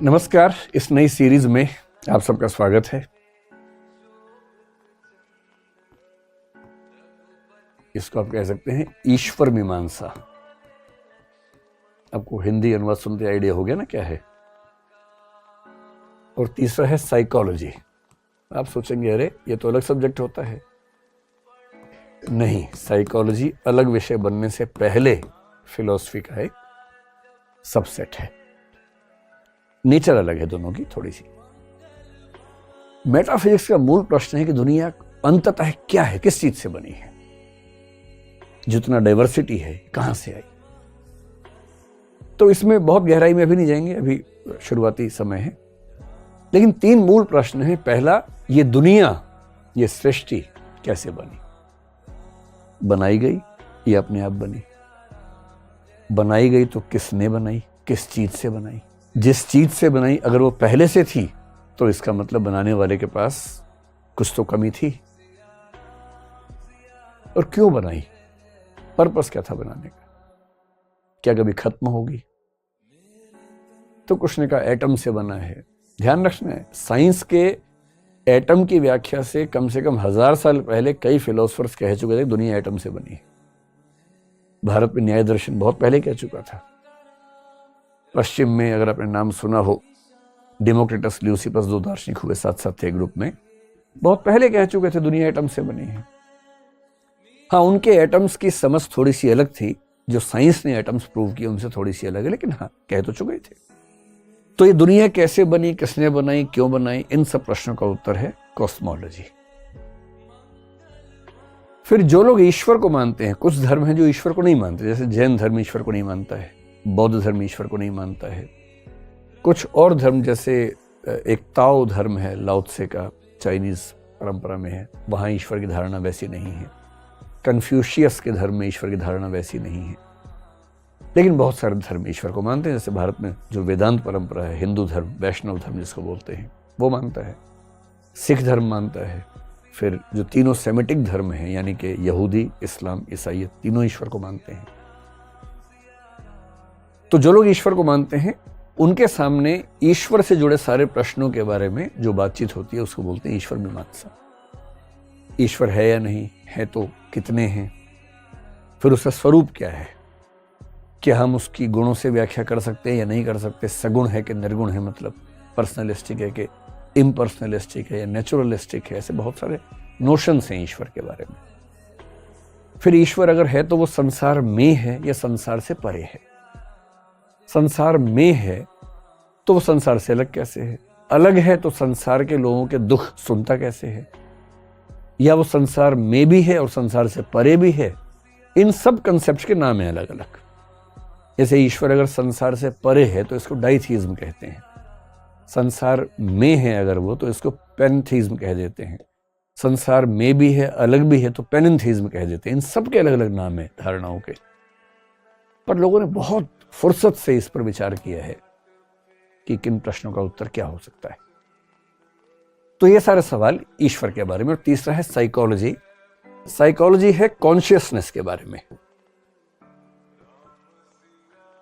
नमस्कार। इस नई सीरीज में आप सबका स्वागत है। इसको आप कह सकते हैं ईश्वर मीमांसा। आपको हिंदी अनुवाद सुनते आइडिया हो गया ना क्या है। और तीसरा है साइकोलॉजी। आप सोचेंगे अरे ये तो अलग सब्जेक्ट होता है। नहीं, साइकोलॉजी अलग विषय बनने से पहले फिलॉसफी का एक सबसेट है। नेचर अलग है दोनों की थोड़ी सी। मेटाफिजिक्स का मूल प्रश्न है कि दुनिया अंततः क्या है, किस चीज से बनी है। जितना डाइवर्सिटी है कहां से आई। तो इसमें बहुत गहराई में अभी नहीं जाएंगे, अभी शुरुआती समय है। लेकिन तीन मूल प्रश्न हैं। पहला, ये दुनिया, ये सृष्टि कैसे बनी। बनाई गई या अपने आप बनी। बनाई गई तो किसने बनाई, किस चीज से बनाई। जिस चीज से बनाई अगर वो पहले से थी तो इसका मतलब बनाने वाले के पास कुछ तो कमी थी। और क्यों बनाई, पर्पस क्या था बनाने का। क्या कभी खत्म होगी। तो कुछ ने कहा एटम से बना है। ध्यान रखना है, साइंस के एटम की व्याख्या से कम 1000 साल पहले कई फिलोसफर्स कह चुके थे दुनिया एटम से बनी है। भारत में न्याय दर्शन बहुत पहले कह चुका था। पश्चिम में अगर आपने नाम सुना हो, डेमोक्रिटस, ल्यूसिपस, दो दार्शनिक हुए साथ साथ थे ग्रुप में, बहुत पहले कह चुके थे दुनिया एटम से बनी है। हाँ, उनके एटम्स की समझ थोड़ी सी अलग थी। जो साइंस ने एटम्स प्रूव किए उनसे थोड़ी सी अलग है, लेकिन हाँ कह तो चुके थे। तो ये दुनिया कैसे बनी, किसने बनाई, क्यों बनाई, इन सब प्रश्नों का उत्तर है कॉस्मोलॉजी। फिर जो लोग ईश्वर को मानते हैं, कुछ धर्म हैं जो ईश्वर को नहीं मानते, जैसे जैन धर्म ईश्वर को नहीं मानता है, बौद्ध धर्म ईश्वर को नहीं मानता है। कुछ और धर्म जैसे एक ताओ धर्म है, लाओ त्से का, चाइनीज परंपरा में है, वहां ईश्वर की धारणा वैसी नहीं है। कन्फ्यूशियस के धर्म में ईश्वर की धारणा वैसी नहीं है। लेकिन बहुत सारे धर्म ईश्वर को मानते हैं। जैसे भारत में जो वेदांत परंपरा है, हिंदू धर्म, वैष्णव धर्म जिसको बोलते हैं, वो मानता है। सिख धर्म मानता है। फिर जो तीनों सेमेटिक धर्म हैं, यानी कि यहूदी, इस्लाम, ईसाई, तीनों ईश्वर को मानते हैं। तो जो लोग ईश्वर को मानते हैं उनके सामने ईश्वर से जुड़े सारे प्रश्नों के बारे में जो बातचीत होती है उसको बोलते हैं ईश्वर मीमांसा। ईश्वर है या नहीं है, तो कितने हैं, फिर उसका स्वरूप क्या है, क्या हम उसकी गुणों से व्याख्या कर सकते हैं या नहीं कर सकते, सगुण है कि निर्गुण है, मतलब पर्सनलिस्टिक है कि इम्पर्सनलिस्टिक है या नेचुरलिस्टिक है। ऐसे बहुत सारे नोशंस हैं ईश्वर के बारे में। फिर ईश्वर अगर है तो वो संसार में है या संसार से परे है। संसार में है तो वो संसार से अलग कैसे है, अलग है तो संसार के लोगों के दुख सुनता कैसे है, या वो संसार में भी है और संसार से परे भी है। इन सब कंसेप्ट के नाम हैं अलग अलग। जैसे ईश्वर अगर संसार से परे है तो इसको डाइथीज्म कहते हैं। संसार में है अगर वो, तो इसको पैंथीज्म कह देते हैं। संसार में भी है, अलग भी है, तो पेनिथीज्म कह देते हैं। इन सब के अलग अलग नाम है धारणाओं के। पर लोगों ने बहुत फुर्सत से इस पर विचार किया है कि किन प्रश्नों का उत्तर क्या हो सकता है। तो ये सारे सवाल ईश्वर के बारे में। और तीसरा है साइकोलॉजी। साइकोलॉजी है कॉन्शियसनेस के बारे में।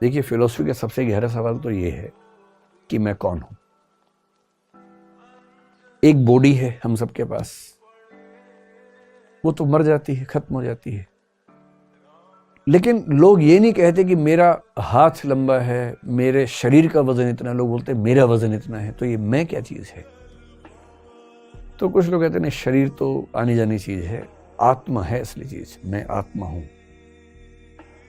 देखिए, फिलॉसफी का सबसे गहरा सवाल तो ये है कि मैं कौन हूं। एक बॉडी है हम सबके पास, वो तो मर जाती है, खत्म हो जाती है। लेकिन लोग ये नहीं कहते कि मेरा हाथ लंबा है, मेरे शरीर का वजन इतना। लोग बोलते हैं मेरा वजन इतना है। तो ये मैं क्या चीज है। तो कुछ लोग कहते हैं नहीं, शरीर तो आनी जानी चीज है, आत्मा है असली चीज, मैं आत्मा हूं।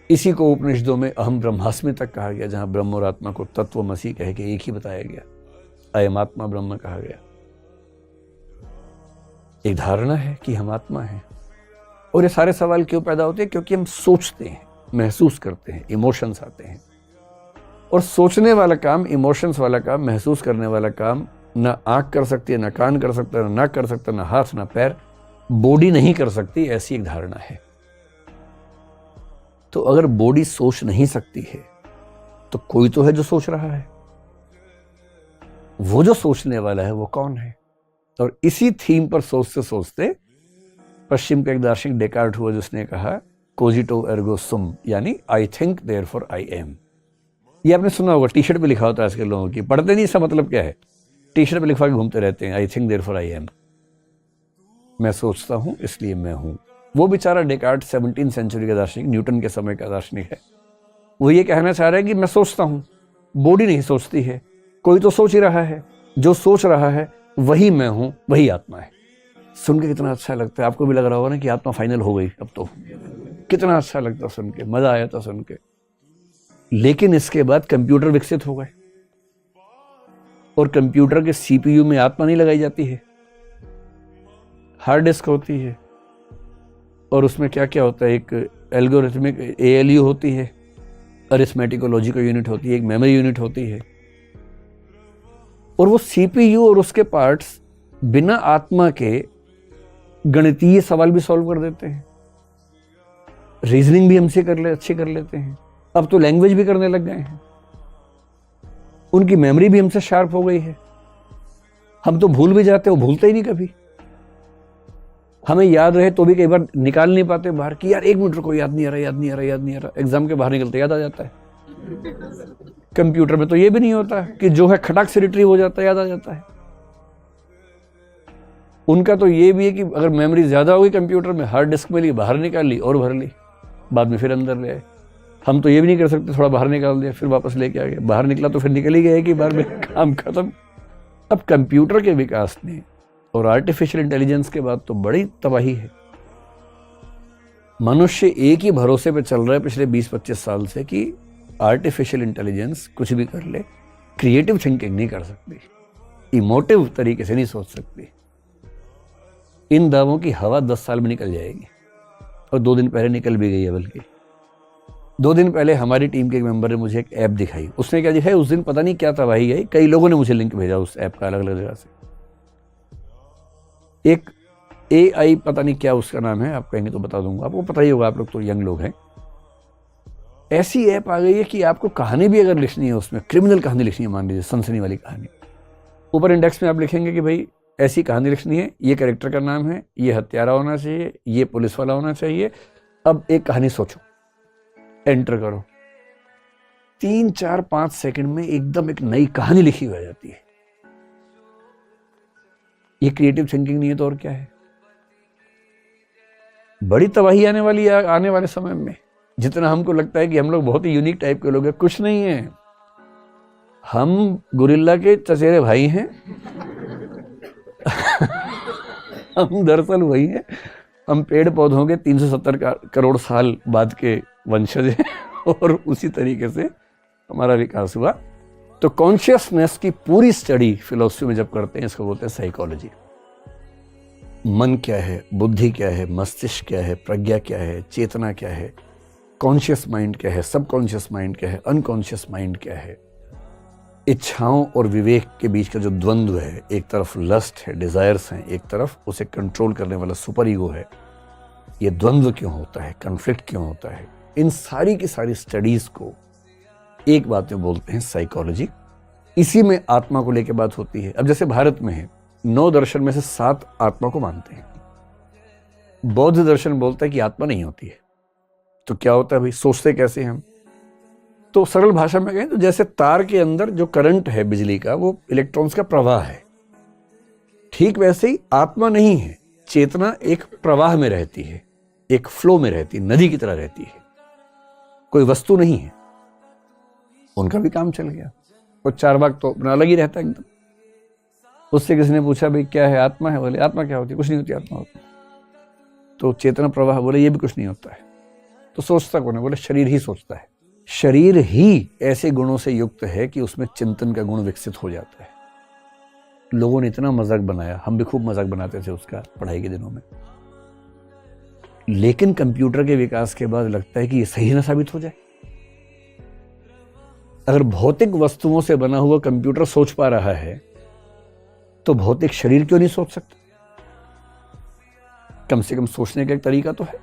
इसी को उपनिषदों में अहम ब्रह्मास्मि तक कहा गया, जहां ब्रह्म और आत्मा को तत्वमसि कह के एक ही बताया गया। अयम आत्मा ब्रह्म कहा गया। एक धारणा है कि हम आत्मा हैं। और ये सारे सवाल क्यों पैदा होते हैं, क्योंकि हम सोचते हैं, महसूस करते हैं, इमोशंस आते हैं। और सोचने वाला काम, इमोशंस वाला काम, महसूस करने वाला काम ना आंख कर सकती है, ना कान कर सकता है, ना नाक कर सकता, ना हाथ, ना पैर, बॉडी नहीं कर सकती। ऐसी एक धारणा है। तो अगर बॉडी सोच नहीं सकती है तो कोई तो है जो सोच रहा है। वो जो सोचने वाला है वो कौन है। और इसी थीम पर सोचते सोचते पश्चिम का एक दार्शनिक डेकार्ट हुआ, जिसने कहा कोजिटो एर्गो सुम, यानी I think therefore I am. ये आपने सुना होगा, टी शर्ट पे लिखा होता है आजकल लोगों की, पढ़ते नहीं इसका मतलब क्या है, टी शर्ट पे लिखवा के घूमते रहते हैं, I think therefore I am, मैं सोचता हूं इसलिए मैं हूं। वो बेचारा डेकार्ट 17वीं सेंचुरी का दार्शनिक, न्यूटन के समय का दार्शनिक है, वो ये कहना चाह रहा है कि मैं सोचता हूं, बॉडी नहीं सोचती है, कोई तो सोच ही रहा है, जो सोच रहा है वही मैं हूं, वही आत्मा है। सुन के कितना अच्छा लगता है, आपको भी लग रहा होगा ना कि आत्मा फाइनल हो गई अब तो, कितना अच्छा लगता सुन के, मजा आया था सुन के। लेकिन इसके बाद कंप्यूटर विकसित हो गए और कंप्यूटर के सीपीयू में आत्मा नहीं लगाई जाती है, हार्ड डिस्क होती है और उसमें क्या क्या होता है, एक एल्गोरिथमिक एएलयू होती है, अरिथमेटिक और लॉजिकल यूनिट होती है, एक मेमोरी यूनिट होती है, और वो सीपीयू और उसके पार्ट्स बिना आत्मा के गणितीय सवाल भी सॉल्व कर देते हैं, रीजनिंग भी हमसे अच्छे कर लेते हैं, अब तो लैंग्वेज भी करने लग गए हैं, उनकी मेमोरी भी हमसे शार्प हो गई है, हम तो भूल भी जाते हैं, वो भूलते ही नहीं कभी, हमें याद रहे तो भी कई बार निकाल नहीं पाते बाहर कि यार 1 मिनट रुको, याद नहीं आ रहा, एग्जाम के बाहर निकलते याद आ जाता है। कंप्यूटर में तो ये भी नहीं होता कि जो है खटाक से रिट्रीव हो जाता है, याद आ जाता है। उनका तो ये भी है कि अगर मेमोरी ज्यादा होगी कंप्यूटर में, हार्ड डिस्क में ली, बाहर निकाल ली और भर ली, बाद में फिर अंदर ले आए। हम तो ये भी नहीं कर सकते, थोड़ा बाहर निकाल दिया फिर वापस लेके आ गए, बाहर निकला तो फिर निकल ही गया कि बार में काम खत्म। अब कंप्यूटर के विकास ने और आर्टिफिशियल इंटेलिजेंस के बाद तो बड़ी तबाही है। मनुष्य एक ही भरोसे पे चल रहा है पिछले 20-25 साल से कि आर्टिफिशियल इंटेलिजेंस कुछ भी कर ले, क्रिएटिव थिंकिंग नहीं कर सकती, इमोटिव तरीके से नहीं सोच सकती। इन दावों की हवा 10 साल में निकल जाएगी और 2 दिन पहले निकल भी गई है। बल्कि 2 दिन पहले हमारी टीम के एक मेंबर ने मुझे एक ऐप दिखाई। उसने क्या दिखाई, उस दिन पता नहीं क्या तबाही गई, कई लोगों ने मुझे लिंक भेजा उस ऐप का अलग अलग जगह से। एक AI पता नहीं क्या उसका नाम है, आप कहेंगे तो बता दूंगा, आपको पता ही होगा, आप लोग तो यंग लोग हैं। ऐसी ऐप आ गई है कि आपको कहानी भी अगर लिखनी है, उसमें क्रिमिनल कहानी लिखनी है, मान लीजिए सनसनी वाली कहानी, ऊपर इंडेक्स में आप लिखेंगे कि भाई ऐसी कहानी लिखनी है, ये कैरेक्टर का नाम है, ये हत्यारा होना चाहिए, ये पुलिस वाला होना चाहिए, अब एक कहानी सोचो, एंटर करो, 3, 4, 5 सेकंड में एकदम एक नई कहानी लिखी हुई आ जाती है। ये क्रिएटिव थिंकिंग नहीं है तो और क्या है। बड़ी तबाही आने वाली है आने वाले समय में। जितना हमको लगता है कि हम लोग बहुत ही यूनिक टाइप के लोग हैं, कुछ नहीं है, हम गोरिल्ला के चचेरे भाई हैं। हम दरअसल वही हैं, हम पेड़ पौधों के 370 करोड़ साल बाद के वंशज हैं और उसी तरीके से हमारा विकास हुआ। तो कॉन्शियसनेस की पूरी स्टडी फिलॉसफी में जब करते हैं, इसको बोलते हैं साइकोलॉजी। मन क्या है, बुद्धि क्या है, मस्तिष्क क्या है, प्रज्ञा क्या है, चेतना क्या है, कॉन्शियस माइंड क्या है, सबकॉन्शियस माइंड क्या है, अनकॉन्शियस माइंड क्या है, इच्छाओं और विवेक के बीच का जो द्वंद्व है, एक तरफ लस्ट है, डिजायर्स हैं, एक तरफ उसे कंट्रोल करने वाला सुपर ईगो है, ये द्वंद्व क्यों होता है, कन्फ्लिक्ट क्यों होता है, इन सारी की सारी स्टडीज को एक बात में बोलते हैं साइकोलॉजी। इसी में आत्मा को लेकर बात होती है। अब जैसे भारत में है, 9 दर्शन में से 7 आत्मा को मानते हैं। बौद्ध दर्शन बोलता है कि आत्मा नहीं होती है। तो क्या होता है भाई, सोचते कैसे हम? तो सरल भाषा में कहें तो जैसे तार के अंदर जो करंट है बिजली का, वो इलेक्ट्रॉन्स का प्रवाह है, ठीक वैसे ही आत्मा नहीं है, चेतना एक प्रवाह में रहती है, एक फ्लो में रहती है, नदी की तरह रहती है, कोई वस्तु नहीं है। उनका भी काम चल गया। और चारवाक तो अपना अलग ही रहता है एकदम। उससे किसी ने पूछा भाई क्या है, आत्मा है? बोले आत्मा क्या होती है? कुछ नहीं होती आत्मा होती। तो चेतना प्रवाह, बोले ये भी कुछ नहीं होता है। तो सोचता कौन है? बोले शरीर ही सोचता है। शरीर ही ऐसे गुणों से युक्त है कि उसमें चिंतन का गुण विकसित हो जाता है। लोगों ने इतना मजाक बनाया, हम भी खूब मजाक बनाते थे उसका पढ़ाई के दिनों में, लेकिन कंप्यूटर के विकास के बाद लगता है कि ये सही ना साबित हो जाए। अगर भौतिक वस्तुओं से बना हुआ कंप्यूटर सोच पा रहा है तो भौतिक शरीर क्यों नहीं सोच सकता? कम से कम सोचने का एक तरीका तो है।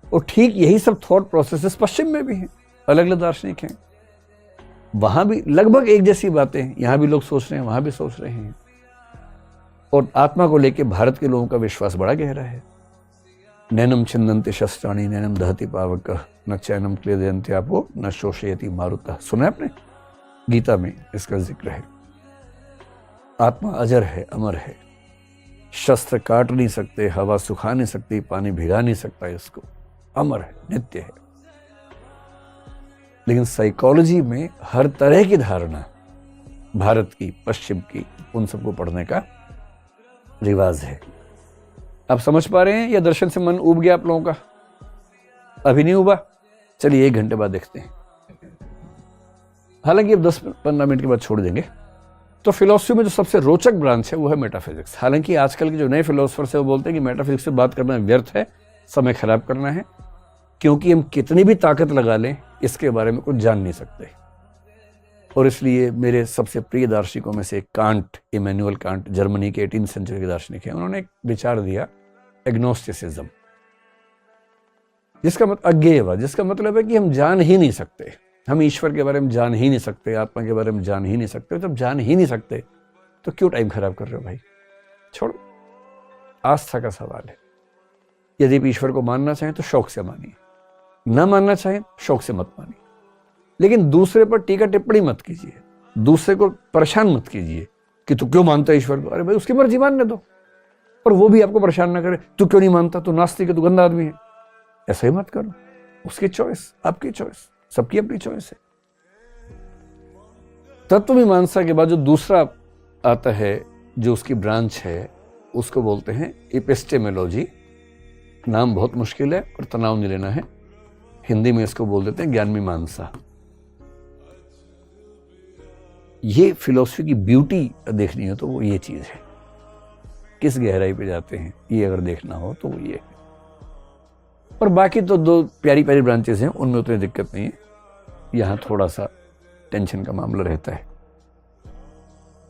और ठीक यही सब थॉट प्रोसेसेस पश्चिम में भी हैं, अलग अलग दार्शनिक हैं, वहां भी लगभग एक जैसी बातें हैं। यहां भी लोग सोच रहे हैं, वहां भी सोच रहे हैं। और आत्मा को लेकर भारत के लोगों का विश्वास बड़ा गहरा है। नैनम छिन्दन्ति शस्त्राणि नैनम दहति पावकः न चैनम क्लेदयन्ति आपो न शोषयति मारुतः। सुना है आपने? गीता में इसका जिक्र है। आत्मा अजर है, अमर है। शस्त्र काट नहीं सकते, हवा सुखा नहीं सकती, पानी भिगा नहीं सकता इसको। अमर है, नित्य है। लेकिन साइकोलॉजी में हर तरह की धारणा, भारत की, पश्चिम की, उन सबको पढ़ने का रिवाज है। आप समझ पा रहे हैं या दर्शन से मन उब गया आप लोगों का? अभी नहीं उबा? चलिए 1 घंटे बाद देखते हैं। हालांकि अब 10-15 मिनट के बाद छोड़ देंगे। तो फिलॉसफी में जो सबसे रोचक ब्रांच है वो है मेटाफिजिक्स। हालांकि आजकल के जो नए फिलोसफर्स है वो बोलते हैं कि मेटाफिजिक्स से बात करना व्यर्थ है, समय खराब करना है, क्योंकि हम कितनी भी ताकत लगा लें इसके बारे में कुछ जान नहीं सकते। और इसलिए मेरे सबसे प्रिय दार्शनिकों में से एक कांट, इमैनुअल कांट, जर्मनी के 18वीं सेंचुरी के दार्शनिक हैं, उन्होंने एक विचार दिया एग्नोस्टिसिज्म, जिसका मतलब अज्ञेयवाद, जिसका मतलब है कि हम जान ही नहीं सकते, हम ईश्वर के बारे में जान ही नहीं सकते, आत्मा के बारे में जान ही नहीं सकते। जब जान ही नहीं सकते तो क्यों टाइम खराब कर रहे हो भाई? छोड़ो। आस्था का सवाल है। यदि आप ईश्वर को मानना चाहें तो शौक से मानिए, ना मानना चाहें शौक से मत मानिए। लेकिन दूसरे पर टीका टिप्पणी मत कीजिए, दूसरे को परेशान मत कीजिए कि तू क्यों मानता है ईश्वर को। अरे भाई, उसकी मर्जी मानने दो, और वो भी आपको परेशान ना करे, तू क्यों नहीं मानता, तू नास्तिक है, तू गंदा आदमी है। ऐसा ही मत करो। उसकी चॉइस, आपकी चॉइस, सबकी अपनी चॉइस है। तत्वमीमांसा के बाद जो दूसरा आता है, जो उसकी ब्रांच है, उसको बोलते हैं एपिस्टेमोलॉजी। नाम बहुत मुश्किल है और तनाव नहीं लेना है। हिंदी में इसको बोल देते हैं ज्ञान मीमांसा। ये फिलॉसफी की ब्यूटी देखनी हो तो वो ये चीज है। किस गहराई पे जाते हैं ये अगर देखना हो तो वो ये है। और बाकी तो 2 प्यारी प्यारी ब्रांचेस हैं, उनमें उतनी दिक्कत नहीं है। यहाँ थोड़ा सा टेंशन का मामला रहता है।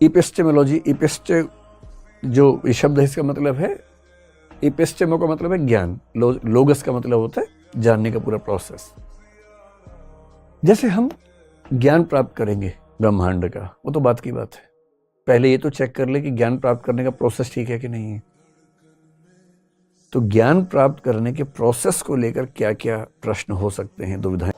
एपिस्टेमोलॉजी, एपिस्टे जो ये शब्द है इसका मतलब है, एपिस्टेमो का मतलब है ज्ञान, लोगस का मतलब होता है जानने का पूरा प्रोसेस। जैसे हम ज्ञान प्राप्त करेंगे ब्रह्मांड का, वो तो बात की बात है। पहले ये तो चेक कर ले कि ज्ञान प्राप्त करने का प्रोसेस ठीक है कि नहीं है। तो ज्ञान प्राप्त करने के प्रोसेस को लेकर क्या क्या प्रश्न हो सकते हैं, दुविधाएं